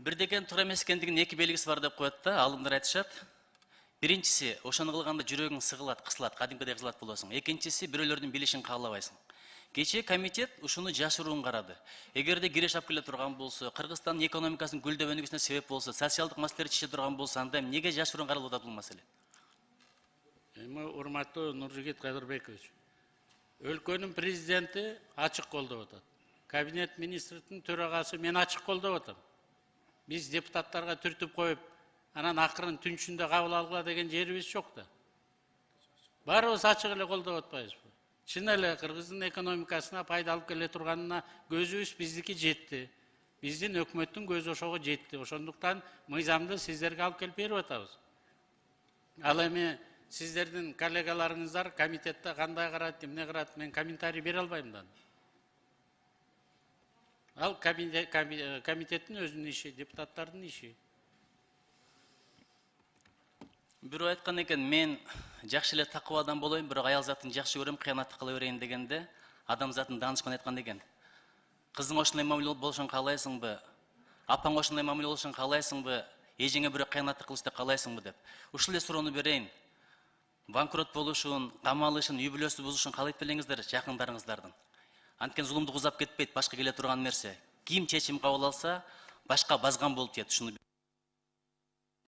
Бирдеген туура эмес экендигинин эки белгиси бар деп коет да, алымдар айтышат. Биринчиси, ошону кылганда жүрөгүң сыгылат, кысылат, кадимкидей кысылат болосуң. Экинчиси, бирөөлөрдүн билишин каалабайсың. Кечээ комитет ушуну жашыруун карады. Эгерде киреш алып келе турган болсо, Кыргызстандын экономикасынын гүлдөп өнүгүшүнө себеп болсо, социалдык маселелерди чече турган болсо, анда эмнеге жашыруун каралып атат бул маселе? Урматтуу Нуржигит Кадырбекович, өлкөнүн президенти ачык колдоп атат. Кабинет министрдин төрагасы мен ачык колдоп атам. Биз депутаттарга түртүп коюп, анан акырын түн ичинде кабыл алгыла деген жерибиз жок да. Баарыбыз ачык эле колдоп атпайбызбы? Чын эле Кыргыздын экономикасына пайда алып келе турганына көзүбүз биздики жетти. Биздин өкмөттүн көзү ошого жетти. Ошондуктан мыйзамды сиздерге алып келип берип атабыз. Ал эми сиздердин коллегаларыңыздар комитетте кандай карайт, эмне карайт, мен комментарий бере албайм да. Ал комитеттин өзүнүн иши, депутаттардын иши. Бирөө айткан экен, мен жакшы эле такып адам болоюн, бирок аял затын жакшы көрөм, кыянатты кыла берейин дегенде, адам затын данышман айткан экен. Кызың ошондой мамиле болушун каалайсыңбы? Апаң ошондой мамиле болушун каалайсыңбы? Эжеңе бирөө кыянатты кылышты каалайсыңбы деп. Ушул эле суроону берейин. Банкрот болушун, камалышын, үй бүлөсү бузушун каалайт белеңиздер жакындарыңыздардын. Анткени зулумдук узап кетпейт, башка келе турган нерсе. Ким чечим кабыл алса, башка базган болуп тиет.